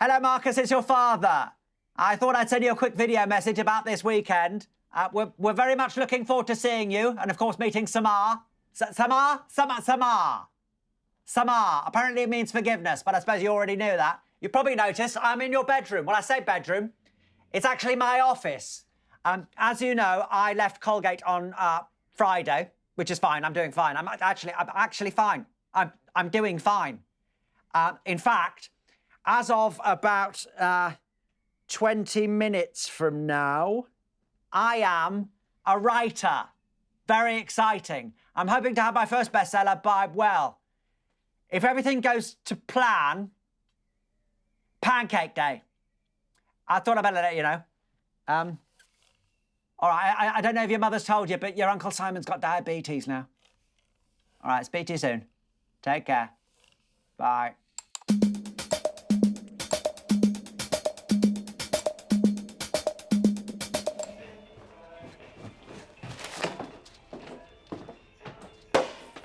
Hello, Marcus, it's your father. I thought I'd send you a quick video message about this weekend. We're very much looking forward to seeing you and, of course, meeting Samar. Samar? Samar. Apparently it means forgiveness, but I suppose you already knew that. You probably noticed I'm in your bedroom. When I say bedroom, it's actually my office. As you know, I left Colgate on Friday, which is fine. I'm doing fine. I'm actually fine. I'm doing fine. In fact, as of about 20 minutes from now, I am a writer. Very exciting. I'm hoping to have my first bestseller by, well, if everything goes to plan, Pancake Day. I thought I'd better let you know. All right, I don't know if your mother's told you, but your Uncle Simon's got diabetes now. All right, speak to you soon. Take care. Bye.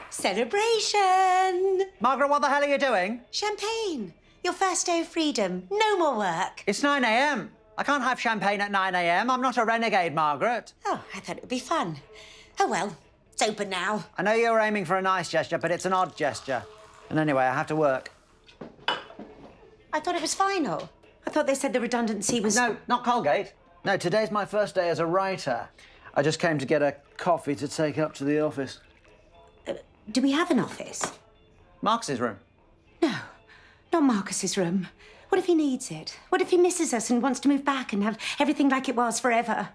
Celebration! Margaret, what the hell are you doing? Champagne. Your first day of freedom. No more work. It's 9 a.m. I can't have champagne at 9 a.m. I'm not a renegade, Margaret. Oh, I thought it would be fun. Oh, well, it's open now. I know you were aiming for a nice gesture, but it's an odd gesture. And anyway, I have to work. I thought it was final. I thought they said the redundancy was... No, not Colgate. No, today's my first day as a writer. I just came to get a coffee to take up to the office. Do we have an office? Marcus's room. No, not Marcus's room. What if he needs it? What if he misses us and wants to move back and have everything like it was forever?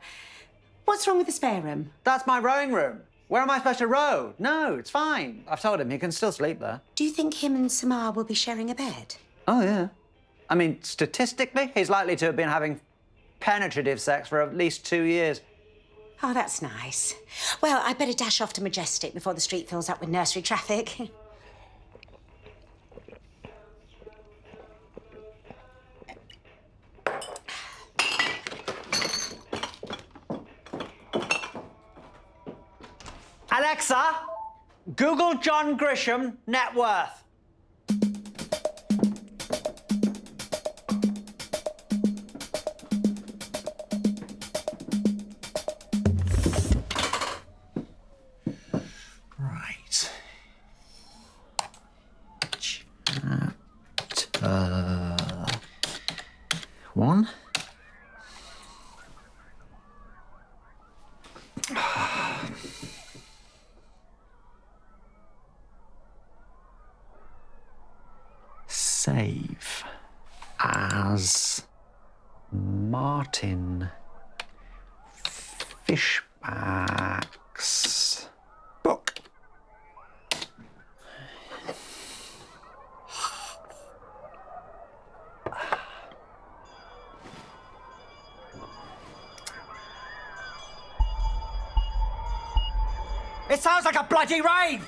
What's wrong with the spare room? That's my rowing room. Where am I supposed to row? No, it's fine. I've told him he can still sleep there. Do you think him and Samar will be sharing a bed? Oh, yeah. I mean, statistically, he's likely to have been having penetrative sex for at least 2 years. Oh, that's nice. Well, I better dash off to Majestic before the street fills up with nursery traffic. Alexa, Google John Grisham net worth. Right. One. Save as Martin Fishback's book. It sounds like a bloody rave!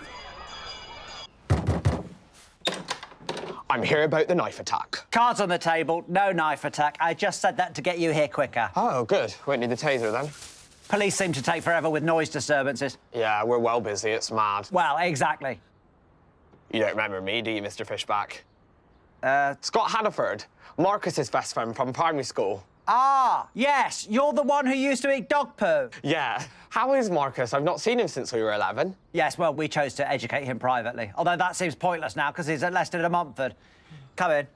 I'm here about the knife attack. Cards on the table, no knife attack. I just said that to get you here quicker. Oh, good. Won't need the taser then. Police seem to take forever with noise disturbances. Yeah, we're well busy. It's mad. Well, exactly. You don't remember me, do you, Mr. Fishback? Scott Hannaford, Marcus's best friend from primary school. Ah, yes, you're the one who used to eat dog poo. Yeah. How is Marcus? I've not seen him since we were 11. Yes, well, we chose to educate him privately. Although that seems pointless now, because he's enlisted at Montford. Come in.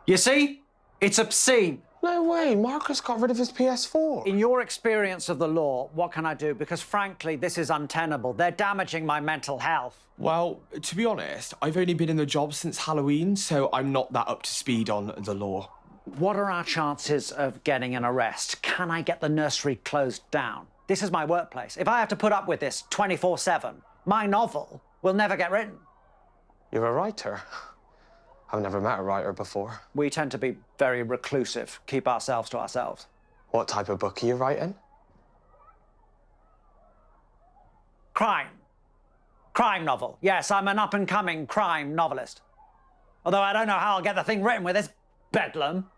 You see? It's obscene. No way. Marcus got rid of his PS4. In your experience of the law, what can I do? Because, frankly, this is untenable. They're damaging my mental health. Well, to be honest, I've only been in the job since Halloween, so I'm not that up to speed on the law. What are our chances of getting an arrest? Can I get the nursery closed down? This is my workplace. If I have to put up with this 24/7, my novel will never get written. You're a writer. I've never met a writer before. We tend to be very reclusive, keep ourselves to ourselves. What type of book are you writing? Crime. Crime novel. Yes, I'm an up-and-coming crime novelist. Although I don't know how I'll get the thing written with this bedlam.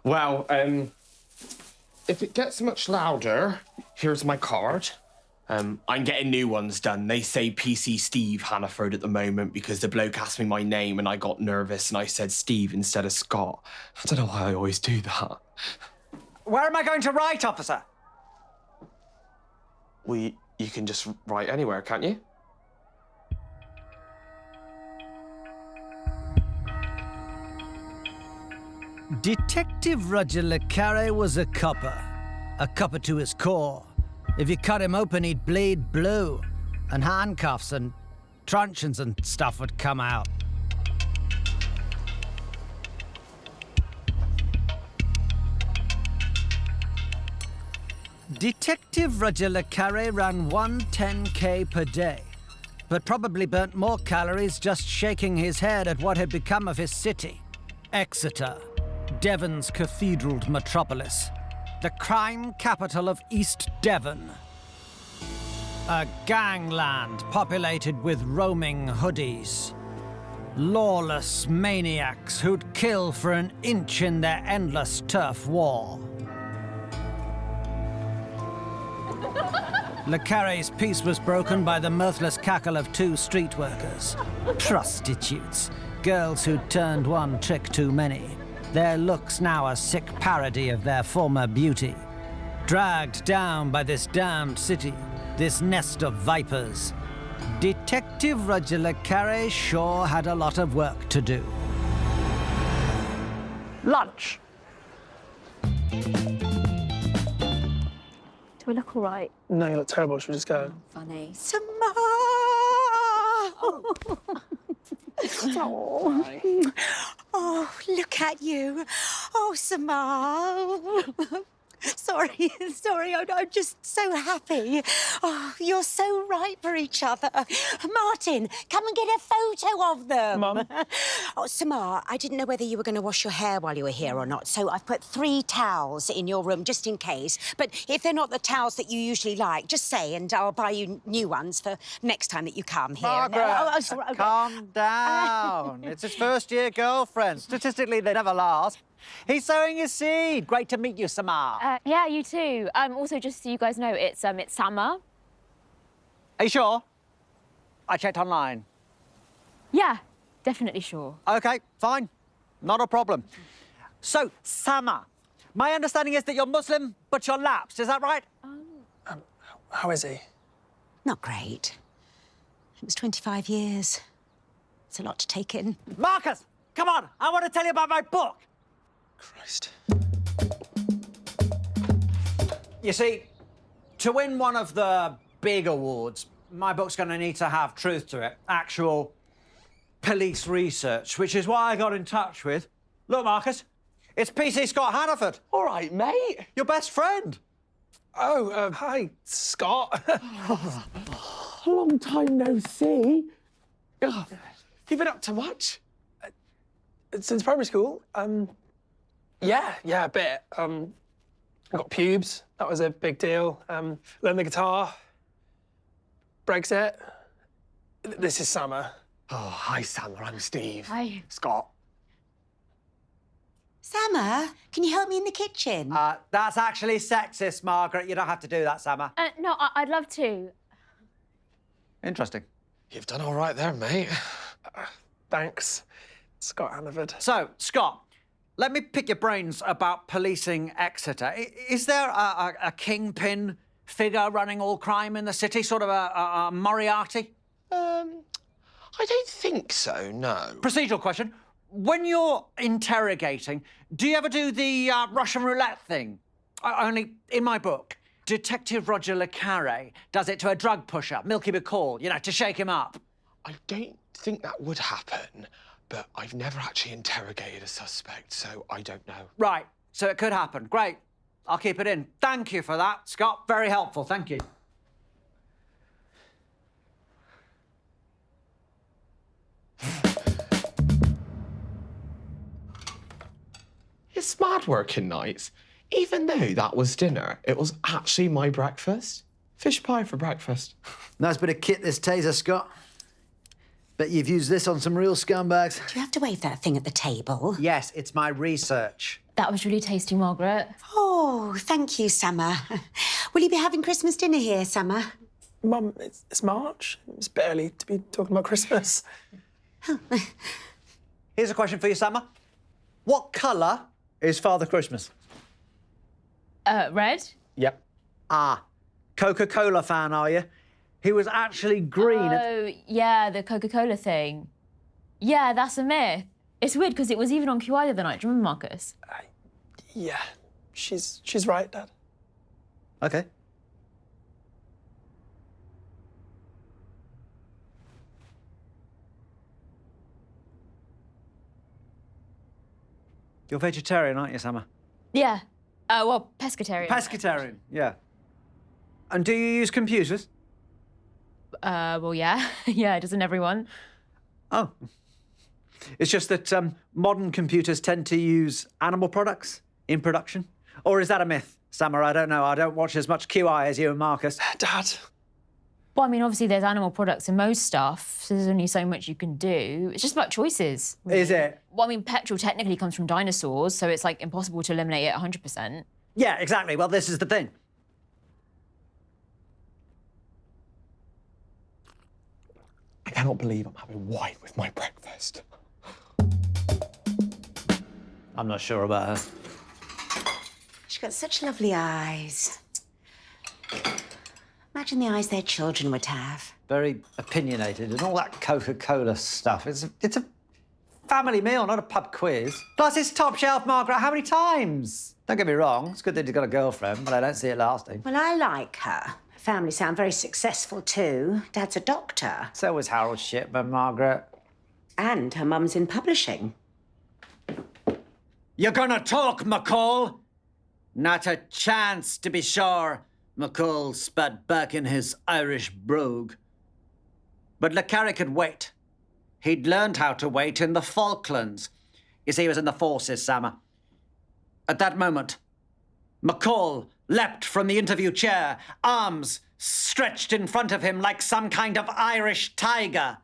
Well, if it gets much louder, here's my card. I'm getting new ones done. They say PC Steve Hannaford at the moment because the bloke asked me my name and I got nervous and I said Steve instead of Scott. I don't know why I always do that. Where am I going to write, officer? Well, you can just write anywhere, can't you? Detective Roger Le Carre was a copper to his core. If you cut him open, he'd bleed blue, and handcuffs and truncheons and stuff would come out. Detective Roger Le Carre ran 110K per day, but probably burnt more calories just shaking his head at what had become of his city, Exeter, Devon's cathedraled metropolis, the crime capital of East Devon. A gangland populated with roaming hoodies, lawless maniacs who'd kill for an inch in their endless turf war. Le Carre's peace was broken by the mirthless cackle of two street workers, prostitutes, girls who'd turned one trick too many, their looks now a sick parody of their former beauty. Dragged down by this damned city, this nest of vipers, Detective Roger Le Carre sure had a lot of work to do. Lunch. Do we look all right? No, you look terrible. Should we just go? Funny. Samar! Oh, look at you. Oh, Samar. Sorry, I'm just so happy. Oh, you're so right for each other. Martin, come and get a photo of them. Mum? Oh, Samar, I didn't know whether you were going to wash your hair while you were here or not, so I've put 3 towels in your room just in case. But if they're not the towels that you usually like, just say and I'll buy you new ones for next time that you come here. Margaret, sorry, okay. calm down. It's his first-year girlfriend. Statistically, they never last. He's sowing his seed. Great to meet you, Samar. Yeah, you too. Also, just so you guys know, it's summer. Are you sure? I checked online. Yeah, definitely sure. OK, fine. Not a problem. So, Sama, my understanding is that you're Muslim, but you're lapsed. Is that right? How is he? Not great. It was 25 years. It's a lot to take in. Marcus, come on. I want to tell you about my book. Christ. You see, to win one of the big awards, my book's going to need to have truth to it. Actual police research, which is why I got in touch with... Look, Marcus, it's PC Scott Hannaford. All right, mate. Your best friend. Oh, hi, Scott. Long time no see. Oh, you been up to much? Since primary school, yeah, a bit. I got pubes. That was a big deal. Learned the guitar. Brexit. This is Summer. Oh, hi, Sam. I'm Steve. Hi. Scott. Samar, can you help me in the kitchen? That's actually sexist, Margaret. You don't have to do that, Sama. No, I'd love to. Interesting. You've done all right there, mate. Thanks, Scott Hannaford. So, Scott, let me pick your brains about policing Exeter. Is there a kingpin figure running all crime in the city, sort of a Moriarty? I don't think so, no. Procedural question. When you're interrogating, do you ever do the Russian roulette thing? Only in my book, Detective Roger Le Carre does it to a drug pusher, Milky McCall, you know, to shake him up. I don't think that would happen, but I've never actually interrogated a suspect, so I don't know. Right, so it could happen. Great. I'll keep it in. Thank you for that, Scott. Very helpful. Thank you. It's mad working nights. Even though that was dinner, it was actually my breakfast. Fish pie for breakfast. Nice bit of kit, this taser, Scott. Bet you've used this on some real scumbags. Do you have to wave that thing at the table? Yes, it's my research. That was really tasty, Margaret. Oh, thank you, Summer. Will you be having Christmas dinner here, Summer? Mum, it's March. It's a bit early to be talking about Christmas. Here's a question for you, Summer. What colour is Father Christmas? Red? Yep. Ah, Coca-Cola fan, are you? He was actually green. Oh, yeah, the Coca-Cola thing. Yeah, that's a myth. It's weird because it was even on QI the other night. Do you remember, Marcus? Yeah, she's right, Dad. Okay. You're vegetarian, aren't you, Summer? Yeah. Well, pescatarian. Pescatarian, yeah. And do you use computers? Well, yeah. Yeah, doesn't everyone? Oh. It's just that modern computers tend to use animal products in production. Or is that a myth, Summer? I don't know. I don't watch as much QI as you and Marcus. Dad. Well, I mean, obviously there's animal products in most stuff, so there's only so much you can do. It's just about choices. Really. Is it? Well, I mean, petrol technically comes from dinosaurs, so it's, like, impossible to eliminate it 100%. Yeah, exactly. Well, this is the thing. I cannot believe I'm having wine with my breakfast. I'm not sure about her. She's got such lovely eyes. Imagine the eyes their children would have. Very opinionated and all that Coca-Cola stuff. It's a family meal, not a pub quiz. Plus, it's top shelf, Margaret. How many times? Don't get me wrong. It's good that you've got a girlfriend, but I don't see it lasting. Well, I like her. Her family sound very successful too. Dad's a doctor. So was Harold Shipman, Margaret. And her mum's in publishing. You're gonna talk, McCall? Not a chance, to be sure. McCall spat back in his Irish brogue. But Le Carre could wait. He'd learned how to wait in the Falklands. You see, he was in the forces, Summer. At that moment, McCall leapt from the interview chair, arms stretched in front of him like some kind of Irish tiger.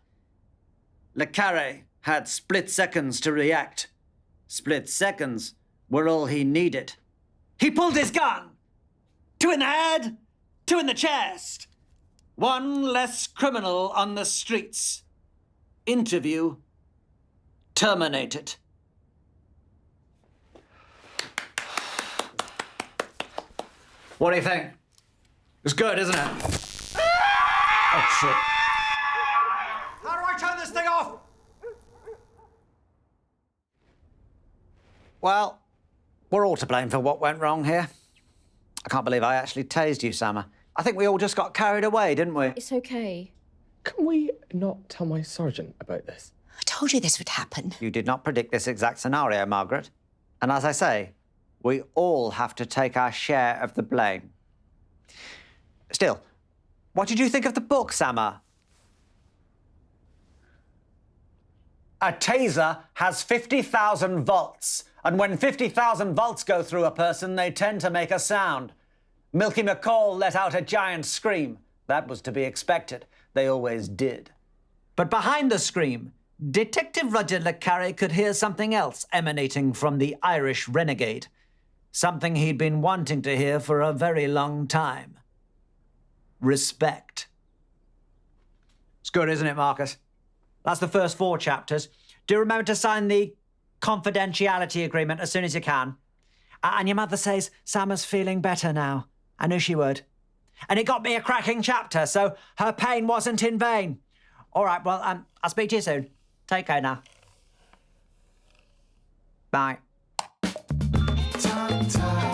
Le Carre had split seconds to react. Split seconds were all he needed. He pulled his gun. 2 in the head, 2 in the chest. One less criminal on the streets. Interview terminated. What do you think? It's good, isn't it? Oh, shit. How do I turn this thing off? Well, we're all to blame for what went wrong here. I can't believe I actually tased you, Summer. I think we all just got carried away, didn't we? It's okay. Can we not tell my sergeant about this? I told you this would happen. You did not predict this exact scenario, Margaret. And as I say, we all have to take our share of the blame. Still, what did you think of the book, Summer? A taser has 50,000 volts, and when 50,000 volts go through a person, they tend to make a sound. Milky McCall let out a giant scream. That was to be expected. They always did. But behind the scream, Detective Roger Le Carre could hear something else emanating from the Irish renegade. Something he'd been wanting to hear for a very long time. Respect. It's good, isn't it, Marcus? That's the first 4 chapters. Do remember to sign the confidentiality agreement as soon as you can. And your mother says Summer's feeling better now. I knew she would. And it got me a cracking chapter, so her pain wasn't in vain. All right, well, I'll speak to you soon. Take care now. Bye. Time.